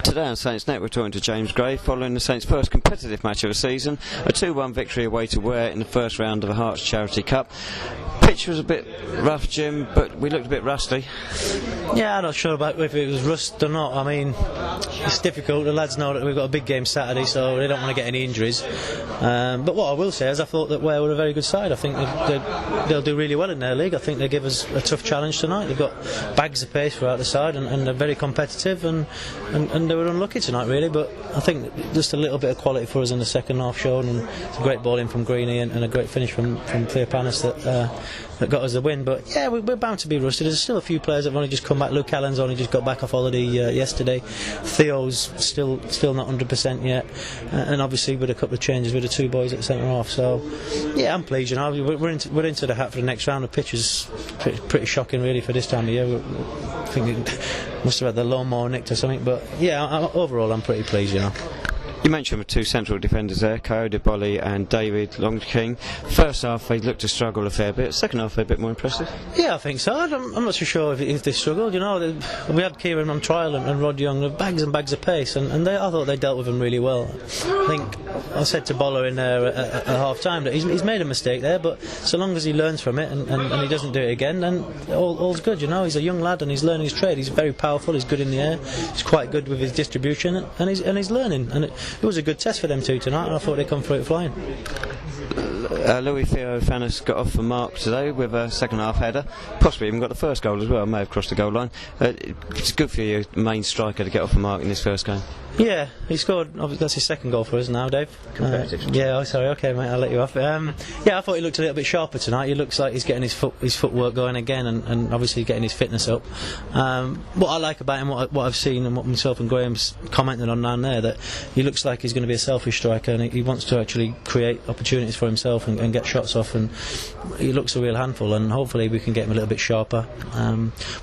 Today on Saints Net we're talking to James Gray following the Saints' first competitive match of the season, a 2-1 victory away to Ware in the first round of the Herts Charity Cup. Pitch was a bit rough, Jim, but we looked a bit rusty. Yeah, I'm not sure about if it was rust or not. I mean, it's difficult. The lads know that we've got a big game Saturday, so they don't want to get any injuries. But what I will say is I thought that Ware were a very good side. I think they'll do really well in their league. I think they give us a tough challenge tonight. They've got bags of pace throughout the side and they're very competitive and they were unlucky tonight really, but I think just a little bit of quality for us in the second half showed, and it's a great ball in from Greeny and a great finish from Cleopanis that got us the win. But yeah, we're bound to be rusty. There's still a few players that have only just come back. Luke Allen's only just got back off holiday yesterday. Theo's still not 100% yet, and obviously with a couple of changes with the two boys at centre half. So yeah, I'm pleased. You know, we're into the hat for the next round. The pitch is pretty shocking really for this time of year. I think it must have had the lawnmower nicked or something, but yeah, overall I'm pretty pleased, you know. You mentioned the two central defenders there, Coyote Bolly and David King. First half they looked to struggle a fair bit. Second half they're a bit more impressive. Yeah, I think so. I'm not so sure if they struggled. You know, we had Kieran on trial and Rod Young, bags and bags of pace, and I thought they dealt with them really well. I think I said to Boller in there at half time that he's made a mistake there, but so long as he learns from it and he doesn't do it again, then all's good. You know, he's a young lad and he's learning his trade. He's very powerful. He's good in the air. He's quite good with his distribution, and he's learning. And it was a good test for them two tonight, and I thought they'd come through it flying. Louis Theophanis got off the mark today with a second half header, possibly even got the first goal as well, may have crossed the goal line. It's good for your main striker to get off the mark in this first game. Yeah, he scored, that's his second goal for us now, Dave. Sorry, okay mate, I'll let you off. Yeah, I thought he looked a little bit sharper tonight. He looks like he's getting his footwork going again and obviously getting his fitness up. What I like about him, what I've seen and what myself and Graham's commented on down there, that he looks like he's going to be a selfish striker and he wants to actually create opportunities for himself and get shots off, and he looks a real handful, and hopefully we can get him a little bit sharper.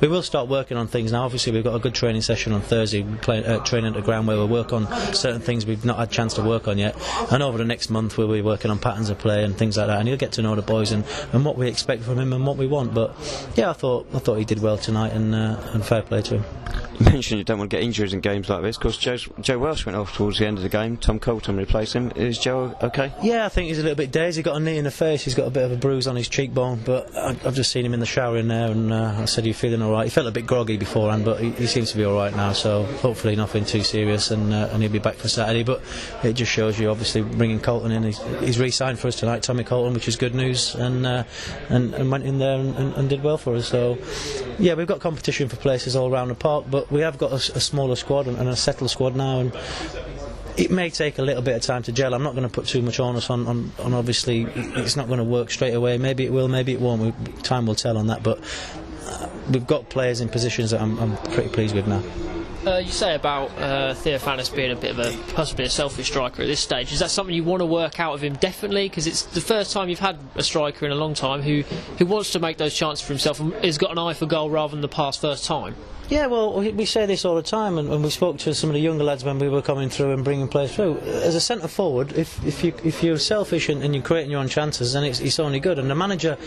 We will start working on things now. Obviously we've got a good training session on Thursday, training at the ground where we'll work on certain things we've not had a chance to work on yet, and over the next month we'll be working on patterns of play and things like that, and he'll get to know the boys and what we expect from him and what we want. But yeah, I thought he did well tonight, and fair play to him. You mentioned you don't want to get injuries in games like this. Of course, Joe Welsh went off towards the end of the game. Tom Colton replaced him. Is Joe okay? Yeah, I think he's a little bit dazed. He got a knee in the face. He's got a bit of a bruise on his cheekbone. But I've just seen him in the shower in there, and I said, "Are you feeling all right?" He felt a bit groggy beforehand, but he seems to be all right now. So hopefully nothing too serious, and he'll be back for Saturday. But it just shows you, obviously, bringing Colton in. He's re-signed for us tonight, Tommy Colton, which is good news, and went in there and did well for us. So yeah, we've got competition for places all around the park, but we have got a smaller squad and a settled squad now, and it may take a little bit of time to gel. I'm not going to put too much onus on obviously it's not going to work straight away. Maybe it will, maybe it won't. Time will tell on that, but we've got players in positions that I'm pretty pleased with now. You say about Theophanis being a bit of possibly a selfish striker at this stage. Is that something you want to work out of him? Definitely, because it's the first time you've had a striker in a long time who wants to make those chances for himself and has got an eye for goal rather than the past first time. Yeah, well, we say this all the time, and we spoke to some of the younger lads when we were coming through and bringing players through. As a centre forward, if you're selfish and you're creating your own chances, then it's only good. And the manager,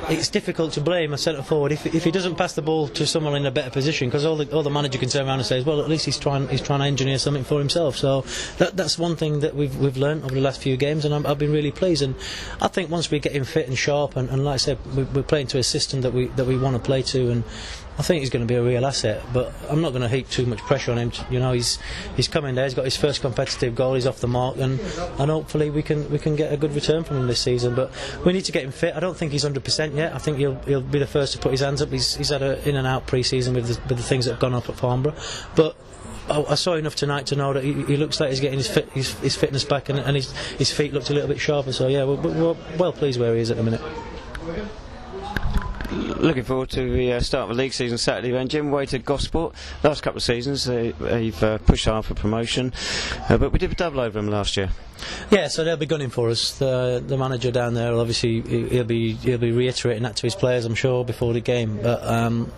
it's difficult to blame a centre forward if he doesn't pass the ball to someone in a better position, because all the manager can turn around and say is, well, at least he's trying to engineer something for himself. So that's one thing that we've learned over the last few games, and I've been really pleased. And I think once we get him fit and sharp, and like I said, we're playing to a system that we want to play to, and I think he's going to be a real asset, but I'm not going to heap too much pressure on him. You know, he's come in there, he's got his first competitive goal, he's off the mark, and hopefully we can get a good return from him this season. But we need to get him fit. I don't think he's 100% yet. I think he'll be the first to put his hands up. He's had an in and out pre-season with the things that have gone up at Farnborough, but I saw enough tonight to know that he looks like he's getting his fitness back, and his feet looked a little bit sharper. So yeah, we're well pleased where he is at the minute. Looking forward to the start of the league season Saturday then, Jim. Away to Gosport. Last couple of seasons they've pushed hard for promotion, but we did a double over them last year. Yeah, so they'll be gunning for us. The manager down there, obviously, he'll be reiterating that to his players, I'm sure, before the game. But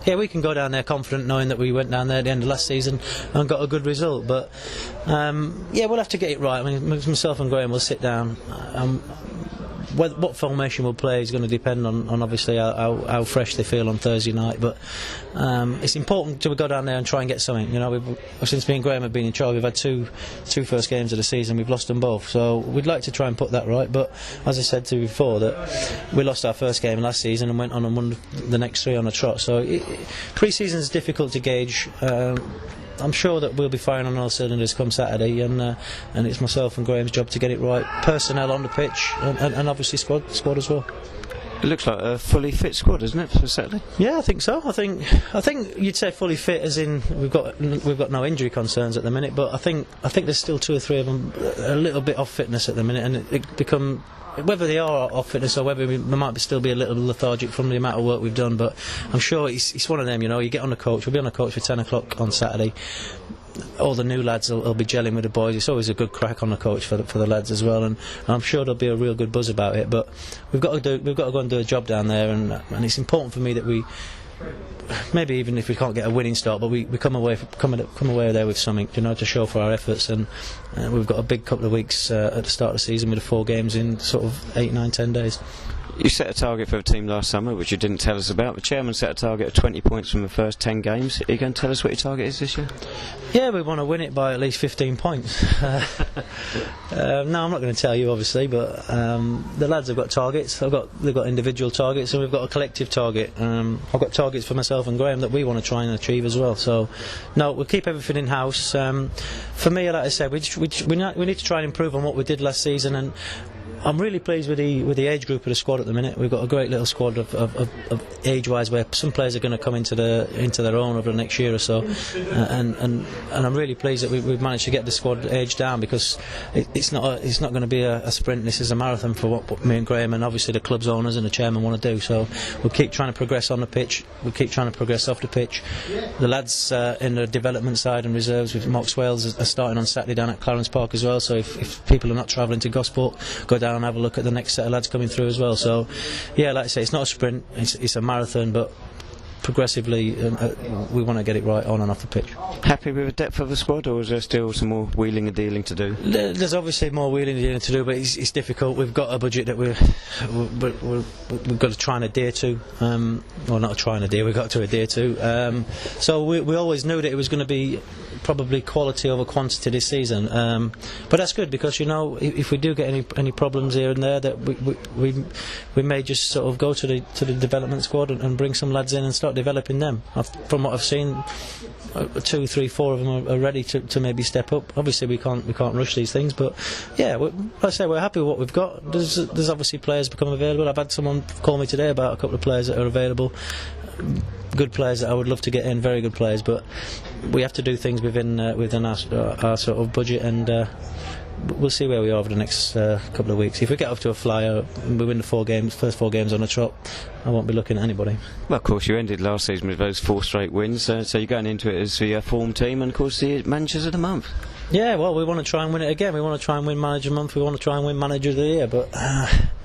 yeah, we can go down there confident, knowing that we went down there at the end of last season and got a good result. But yeah, we'll have to get it right. I mean, myself and Graham will sit down. what formation we'll play is going to depend on obviously how fresh they feel on Thursday night. But it's important to go down there and try and get something. You know, since me and Graham have been in charge, we've had two first games of the season. We've lost them both, so we'd like to try and put that right. But as I said to you before, that we lost our first game last season and went on and won the next 3 on a trot. So pre-season is difficult to gauge. I'm sure that we'll be firing on all cylinders come Saturday, and it's myself and Graham's job to get it right. Personnel on the pitch, and obviously squad as well. It looks like a fully fit squad, isn't it, for Saturday? Yeah, I think so. I think you'd say fully fit, as in we've got no injury concerns at the minute. But I think there's still 2 or 3 of them a little bit off fitness at the minute, and it become. Whether they are off fitness or whether we might still be a little lethargic from the amount of work we've done, but I'm sure it's one of them. You know, you get on the coach. We'll be on the coach for 10 o'clock on Saturday. All the new lads will be gelling with the boys. It's always a good crack on the coach for the lads as well, and I'm sure there'll be a real good buzz about it. But we've got to go and do a job down there, and it's important for me that we. Maybe even if we can't get a winning start, but we come away there with something, you know, to show for our efforts. And we've got a big couple of weeks at the start of the season with the 4 games in sort of 8, 9, 10 days. You set a target for the team last summer, which you didn't tell us about. The chairman set a target of 20 points from the first 10 games. Are you going to tell us what your target is this year? Yeah, we want to win it by at least 15 points. No, I'm not going to tell you, obviously, but the lads have got targets. They've got individual targets, and we've got a collective target. I've got targets for myself and Graham that we want to try and achieve as well. So, no, we'll keep everything in house. For me, like I said, we need to try and improve on what we did last season, and I'm really pleased with the age group of the squad at the minute. We've got a great little squad of age-wise, where some players are going to come into their own over the next year or so, and I'm really pleased that we've managed to get the squad age down, because it's not going to be a sprint. This is a marathon for what me and Graham and obviously the club's owners and the chairman want to do. So we'll keep trying to progress on the pitch. We'll keep trying to progress off the pitch. The lads in the development side and reserves with Mox Wales are starting on Saturday down at Clarence Park as well. So if people are not travelling to Gosport, go down and have a look at the next set of lads coming through as well. So yeah, like I say, it's not a sprint, it's a marathon, but progressively we want to get it right on and off the pitch. Happy with the depth of the squad, or is there still some more wheeling and dealing to do? There's obviously more wheeling and dealing to do, but it's difficult. We've got a budget that we've got to try and adhere to. Well, not try and adhere, we've got to adhere to. So we always knew that it was going to be probably quality over quantity this season, but that's good, because you know, if we do get any problems here and there, that we may just sort of go to the development squad and bring some lads in and start developing them. From what I've seen, 2, 3, 4 of them are ready to maybe step up. Obviously we can't rush these things, but yeah, like I say, we're happy with what we've got. There's obviously players become available. I've had someone call me today about a couple of players that are available, good players that I would love to get in, very good players, but we have to do things within our sort of budget, and we'll see where we are over the next couple of weeks. If we get off to a flyer and we win the first 4 games on a trot, I won't be looking at anybody. Well, of course, you ended last season with those 4 straight wins, so you're going into it as the form team, and of course the managers of the month. Yeah, well, we want to try and win it again. We want to try and win manager of the month. We want to try and win manager of the year, but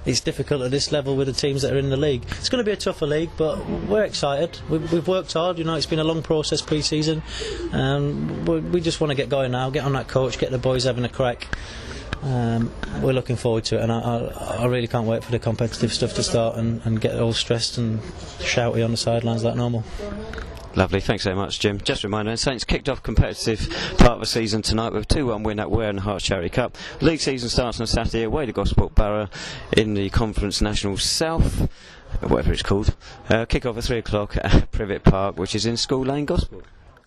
it's difficult at this level with the teams that are in the league. It's going to be a tougher league, but we're excited. We've worked hard. You know, it's been a long process pre-season, and we just want to get going now. Get on that coach, get the boys having a crack. We're looking forward to it, and I really can't wait for the competitive stuff to start and get all stressed and shouty on the sidelines like normal. Lovely, thanks very much, Jim. Just a reminder, Saints kicked off competitive part of the season tonight with a 2-1 win at Ware in the Herts Charity Cup. League season starts on Saturday away to Gosport Borough in the Conference National South, whatever it's called. Kick off at 3 o'clock at Privet Park, which is in School Lane, Gosport.